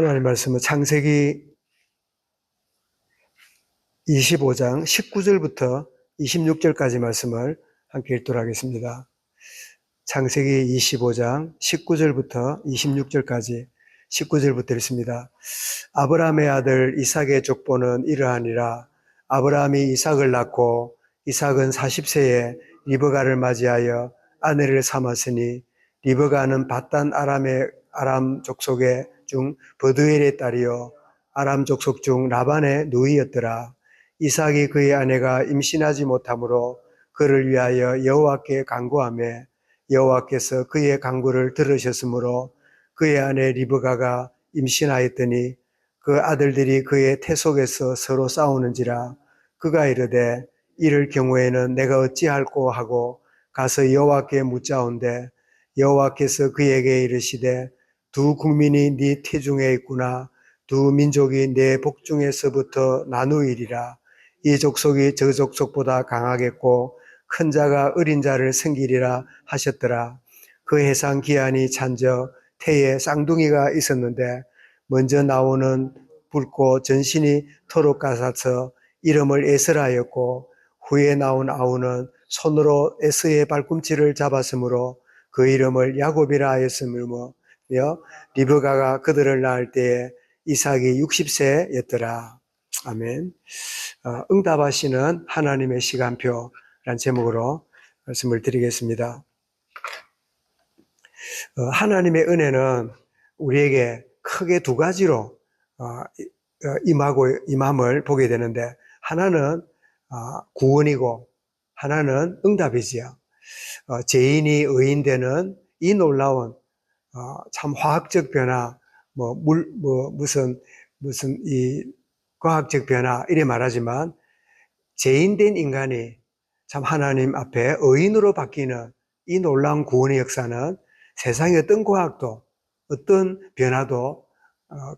하나님 말씀은 창세기 25장 19절부터 26절까지 말씀을 함께 읽도록 하겠습니다. 창세기 25장 19절부터 26절까지 19절부터 읽습니다. 아브라함의 아들 이삭의 족보는 이러하니라. 아브라함이 이삭을 낳고 이삭은 40세에 리브가를 맞이하여 아내를 삼았으니 리브가는 밧단 아람 족속의 중 버두엘의 딸이요 아람 족속 중 라반의 누이였더라. 이삭이 그의 아내가 임신하지 못하므로 그를 위하여 여호와께 간구하며 여호와께서 그의 간구를 들으셨으므로 그의 아내 리브가가 임신하였더니 그 아들들이 그의 태 속에서 서로 싸우는지라. 그가 이르되 이럴 경우에는 내가 어찌할꼬 하고 가서 여호와께 묻자온대 여호와께서 그에게 이르시되 두 국민이 네 태중에 있구나. 두 민족이 네 복중에서부터 나누이리라. 이 족속이 저 족속보다 강하겠고 큰 자가 어린 자를 섬기리라 하셨더라. 그 해상 기한이 찬저 태에 쌍둥이가 있었는데 먼저 나오는 붉고 전신이 토록 같아서 이름을 에스라였고 후에 나온 아우는 손으로 에스의 발꿈치를 잡았으므로 그 이름을 야곱이라 하였으며 리브가가 그들을 낳을 때에 이삭이 60세였더라. 아멘. 응답하시는 하나님의 시간표라는 제목으로 말씀을 드리겠습니다. 하나님의 은혜는 우리에게 크게 두 가지로 임함을 보게 되는데 하나는 구원이고 하나는 응답이지요. 죄인이 의인되는 이 놀라운 참 화학적 변화, 무슨 이 과학적 변화 이래 말하지만 죄인된 인간이 참 하나님 앞에 의인으로 바뀌는 이 놀라운 구원의 역사는 세상의 어떤 과학도 어떤 변화도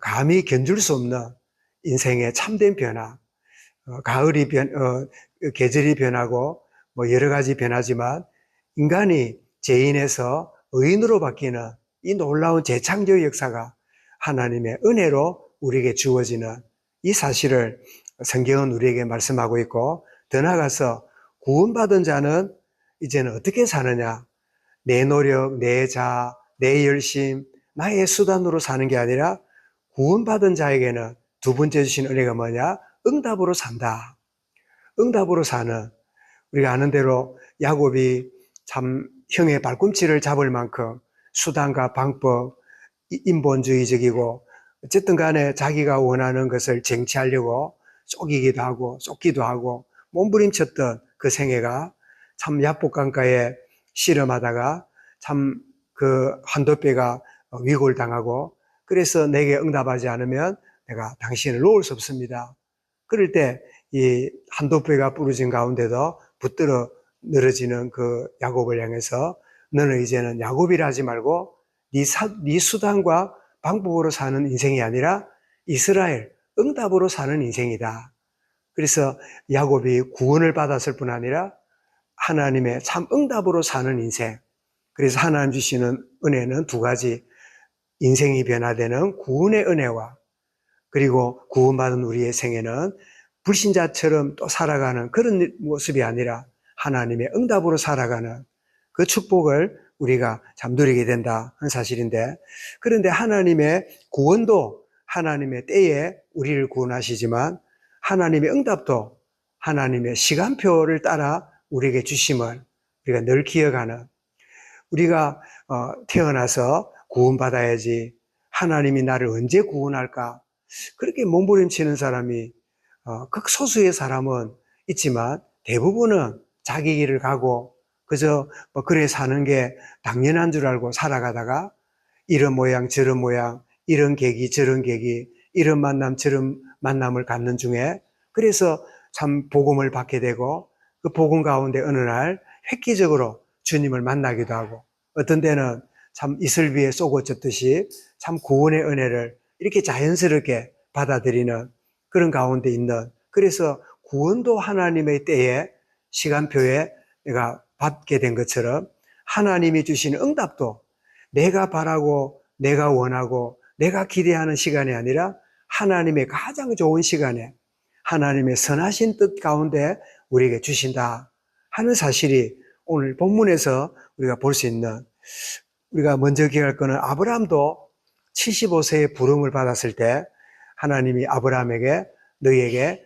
감히 견줄 수 없는 인생의 참된 변화. 계절이 변하고 여러 가지 변하지만 인간이 죄인에서 의인으로 바뀌는 이 놀라운 재창조의 역사가 하나님의 은혜로 우리에게 주어지는 이 사실을 성경은 우리에게 말씀하고 있고, 더 나아가서 구원받은 자는 이제는 어떻게 사느냐? 내 노력, 내 자아, 내 열심, 나의 수단으로 사는 게 아니라 구원받은 자에게는 두 번째 주신 은혜가 뭐냐? 응답으로 산다. 응답으로 사는, 우리가 아는 대로 야곱이 참 형의 발꿈치를 잡을 만큼 수단과 방법, 인본주의적이고 어쨌든 간에 자기가 원하는 것을 쟁취하려고 쫓기도 하고 몸부림쳤던 그 생애가 참 야복강가에 실험하다가 참 그 한도뼈가 위골당하고 그래서 내게 응답하지 않으면 내가 당신을 놓을 수 없습니다. 그럴 때 이 한도뼈가 부러진 가운데도 붙들어 늘어지는 그 야곱을 향해서 너는 이제는 야곱이라 하지 말고 네 수단과 방법으로 사는 인생이 아니라 이스라엘, 응답으로 사는 인생이다. 그래서 야곱이 구원을 받았을 뿐 아니라 하나님의 참 응답으로 사는 인생. 그래서 하나님 주시는 은혜는 두 가지. 인생이 변화되는 구원의 은혜와 그리고 구원받은 우리의 생애는 불신자처럼 또 살아가는 그런 모습이 아니라 하나님의 응답으로 살아가는 그 축복을 우리가 참 누리게 된다 하는 사실인데, 그런데 하나님의 구원도 하나님의 때에 우리를 구원하시지만 하나님의 응답도 하나님의 시간표를 따라 우리에게 주심을 우리가 늘 기억하는, 우리가 태어나서 구원받아야지 하나님이 나를 언제 구원할까 그렇게 몸부림치는 사람이 극소수의 사람은 있지만 대부분은 자기 길을 가고 그저 그래 사는 게 당연한 줄 알고 살아가다가 이런 모양 저런 모양, 이런 계기 저런 계기, 이런 만남 저런 만남을 갖는 중에 그래서 참 복음을 받게 되고 그 복음 가운데 어느 날 획기적으로 주님을 만나기도 하고 어떤 때는 참 이슬비에 쏘고쳤듯이 참 구원의 은혜를 이렇게 자연스럽게 받아들이는 그런 가운데 있는, 그래서 구원도 하나님의 때에 시간표에 내가 받게 된 것처럼 하나님이 주시는 응답도 내가 바라고 내가 원하고 내가 기대하는 시간이 아니라 하나님의 가장 좋은 시간에 하나님의 선하신 뜻 가운데 우리에게 주신다 하는 사실이 오늘 본문에서 우리가 볼 수 있는, 우리가 먼저 기억할 것은 아브라함도 75세의 부름을 받았을 때 하나님이 아브라함에게 너희에게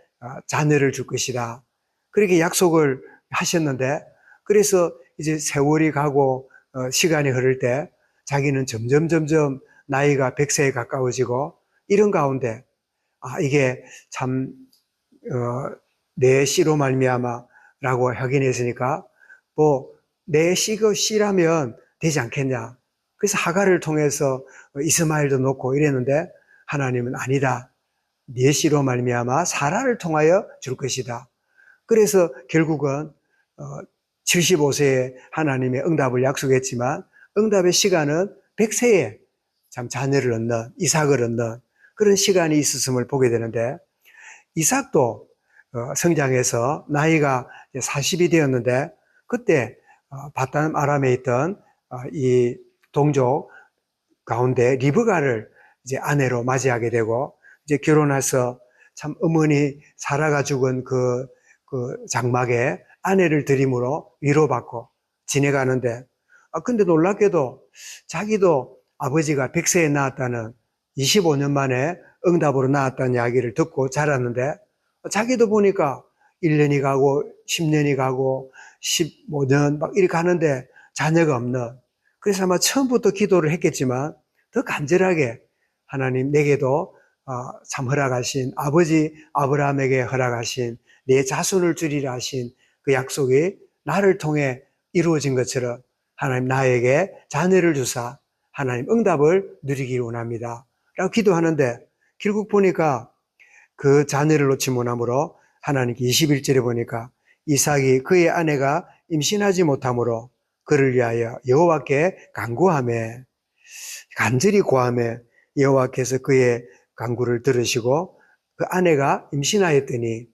자녀를 줄 것이다 그렇게 약속을 하셨는데, 그래서 이제 세월이 가고 시간이 흐를 때 자기는 점점 나이가 100세에 가까워지고 이런 가운데 이게 참 내 씨로 말미암아라고 하긴 했으니까 뭐 내 씨라면 되지 않겠냐. 그래서 하갈을 통해서 이스마엘도 놓고 이랬는데 하나님은 아니다. 네 씨로 말미암아 사라를 통하여 줄 것이다. 그래서 결국은 75세에 하나님의 응답을 약속했지만 응답의 시간은 100세에 참 자녀를 얻는, 이삭을 얻는 그런 시간이 있었음을 보게 되는데, 이삭도 성장해서 나이가 40이 되었는데 그때 바단 아람에 있던 이 동족 가운데 리브가를 이제 아내로 맞이하게 되고, 이제 결혼해서 참 어머니 사라가 죽은 그 장막에 아내를 들임으로 위로받고 지내가는데, 근데 놀랍게도 자기도 아버지가 100세에 낳았다는 25년 만에 응답으로 낳았다는 이야기를 듣고 자랐는데, 자기도 보니까 1년이 가고 10년이 가고 15년 막 이렇게 가는데 자녀가 없는, 그래서 아마 처음부터 기도를 했겠지만 더 간절하게 하나님 내게도 참 허락하신 아버지 아브라함에게 허락하신 내 자손을 주리라 하신 그 약속이 나를 통해 이루어진 것처럼 하나님 나에게 자녀를 주사 하나님 응답을 누리기를 원합니다 라고 기도하는데, 결국 보니까 그 자녀를 놓지 못함으로 하나님께 21절에 보니까 이삭이 그의 아내가 임신하지 못함으로 그를 위하여 여호와께 간구하며, 간절히 구하며 여호와께서 그의 간구를 들으시고 그 아내가 임신하였더니,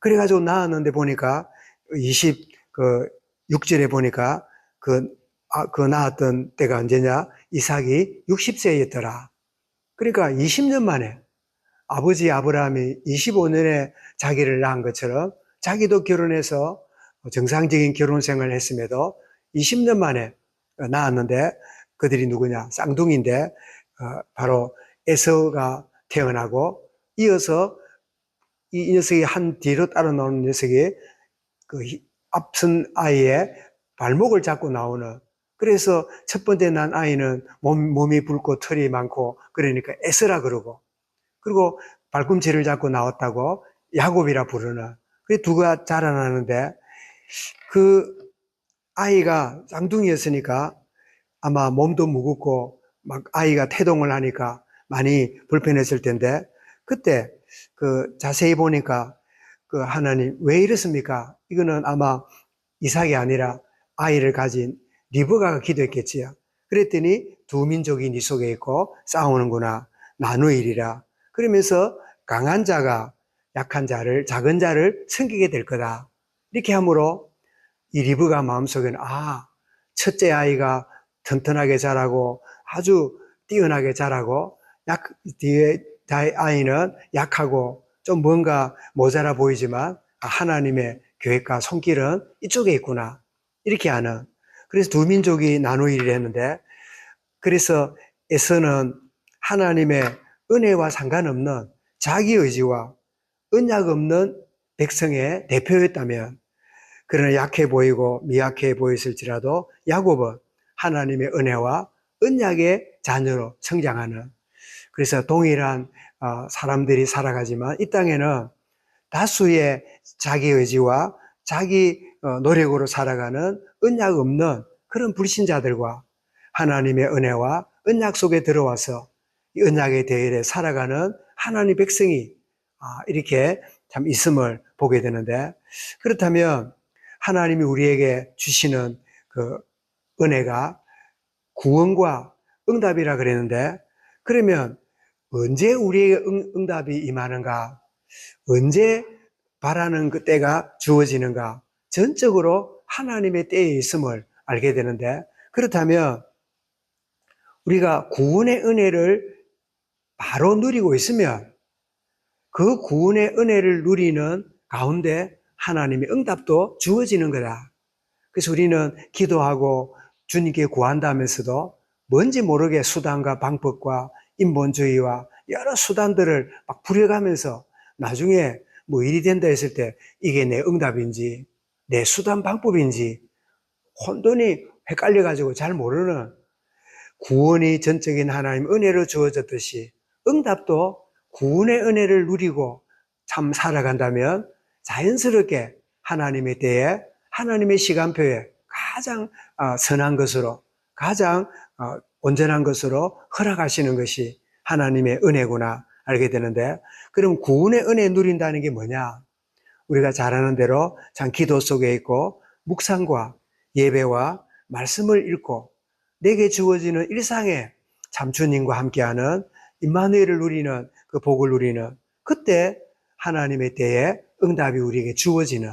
그래가지고 낳았는데 보니까 26절에 보니까 그 낳았던 때가 언제냐, 이삭이 60세였더라. 그러니까 20년 만에 아버지 아브라함이 25년에 자기를 낳은 것처럼 자기도 결혼해서 정상적인 결혼 생활을 했음에도 20년 만에 낳았는데, 그들이 누구냐, 쌍둥이인데 바로 에서가 태어나고 이어서 이 녀석이 한 뒤로 따라 나오는 녀석이 그 앞선 아이의 발목을 잡고 나오는, 그래서 첫 번째 난 아이는 몸이 붉고 털이 많고 그러니까 에서라 그러고, 그리고 발꿈치를 잡고 나왔다고 야곱이라 부르는, 그 두가 자라나는데 그 아이가 쌍둥이였으니까 아마 몸도 무겁고 막 아이가 태동을 하니까 많이 불편했을 텐데, 그때 자세히 보니까 하나님 왜 이렇습니까? 이거는 아마 이삭이 아니라 아이를 가진 리브가가 기도했겠지요. 그랬더니 두 민족이 네 속에 있고 싸우는구나, 나누이리라. 그러면서 강한 자가 약한 자를, 작은 자를 섬기게 될 거다. 이렇게 함으로 이 리브가 마음속에는 첫째 아이가 튼튼하게 자라고 아주 뛰어나게 자라고 뒤에 아이는 약하고 좀 뭔가 모자라 보이지만 하나님의 계획과 손길은 이쪽에 있구나, 이렇게 하는, 그래서 두 민족이 나누기를 했는데, 그래서 에서는 하나님의 은혜와 상관없는 자기 의지와 언약 없는 백성의 대표였다면, 그러나 약해 보이고 미약해 보였을지라도 야곱은 하나님의 은혜와 언약의 자녀로 성장하는, 그래서 동일한 사람들이 살아가지만 이 땅에는 다수의 자기 의지와 자기 노력으로 살아가는 언약 없는 그런 불신자들과 하나님의 은혜와 언약 속에 들어와서 이 언약의 대열에 살아가는 하나님의 백성이 이렇게 참 있음을 보게 되는데, 그렇다면 하나님이 우리에게 주시는 그 은혜가 구원과 응답이라 그랬는데, 그러면 언제 우리에게 응답이 임하는가? 언제 바라는 그 때가 주어지는가? 전적으로 하나님의 때에 있음을 알게 되는데, 그렇다면 우리가 구원의 은혜를 바로 누리고 있으면 그 구원의 은혜를 누리는 가운데 하나님의 응답도 주어지는 거다. 그래서 우리는 기도하고 주님께 구한다면서도 뭔지 모르게 수단과 방법과 인본주의와 여러 수단들을 막 부려가면서 나중에 뭐 일이 된다 했을 때 이게 내 응답인지 내 수단 방법인지 혼돈이 헷갈려가지고 잘 모르는, 구원이 전적인 하나님 은혜로 주어졌듯이 응답도 구원의 은혜를 누리고 참 살아간다면 자연스럽게 하나님의 때에 하나님의 시간표에 가장 선한 것으로, 가장 온전한 것으로 허락하시는 것이 하나님의 은혜구나 알게 되는데, 그럼 구원의 은혜 누린다는 게 뭐냐? 우리가 잘 아는 대로 참 기도 속에 있고 묵상과 예배와 말씀을 읽고 내게 주어지는 일상에 참 주님과 함께하는 임마누엘을 누리는 그 복을 누리는, 그때 하나님의 때에 응답이 우리에게 주어지는,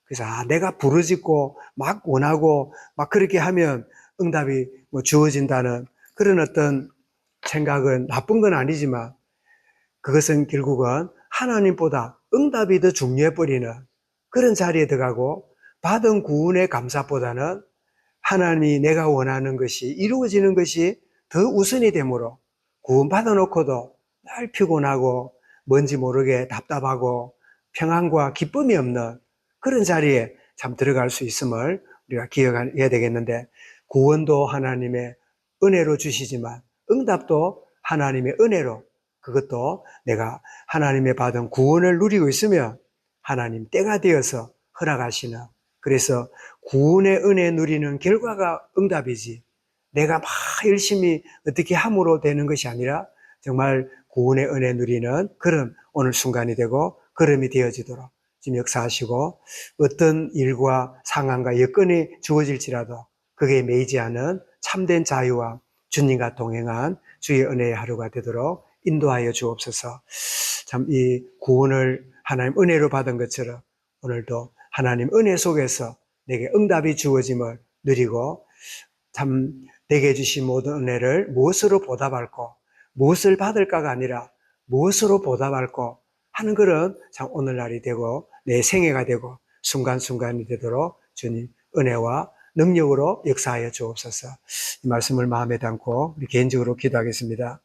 그래서 내가 부르짖고 막 원하고 막 그렇게 하면 응답이 뭐 주어진다는 그런 어떤 생각은 나쁜 건 아니지만, 그것은 결국은 하나님보다 응답이 더 중요해 버리는 그런 자리에 들어가고, 받은 구원의 감사보다는 하나님이 내가 원하는 것이 이루어지는 것이 더 우선이 되므로 구원 받아놓고도 늘 피곤하고 뭔지 모르게 답답하고 평안과 기쁨이 없는 그런 자리에 참 들어갈 수 있음을 우리가 기억해야 되겠는데, 구원도 하나님의 은혜로 주시지만 응답도 하나님의 은혜로, 그것도 내가 하나님의 받은 구원을 누리고 있으면 하나님 때가 되어서 허락하시는, 그래서 구원의 은혜 누리는 결과가 응답이지 내가 막 열심히 어떻게 함으로 되는 것이 아니라 정말 구원의 은혜 누리는 그런 오늘 순간이 되고 걸음이 되어지도록 지금 역사하시고, 어떤 일과 상황과 여건이 주어질지라도 그게 매이지 않은 참된 자유와 주님과 동행한 주의 은혜의 하루가 되도록 인도하여 주옵소서. 참 이 구원을 하나님 은혜로 받은 것처럼 오늘도 하나님 은혜 속에서 내게 응답이 주어짐을 누리고, 참 내게 주신 모든 은혜를 무엇으로 보답할고 무엇을 받을까가 아니라 무엇으로 보답할고 하는 그런 참 오늘날이 되고 내 생애가 되고 순간순간이 되도록 주님 은혜와 능력으로 역사하여 주옵소서. 이 말씀을 마음에 담고 우리 개인적으로 기도하겠습니다.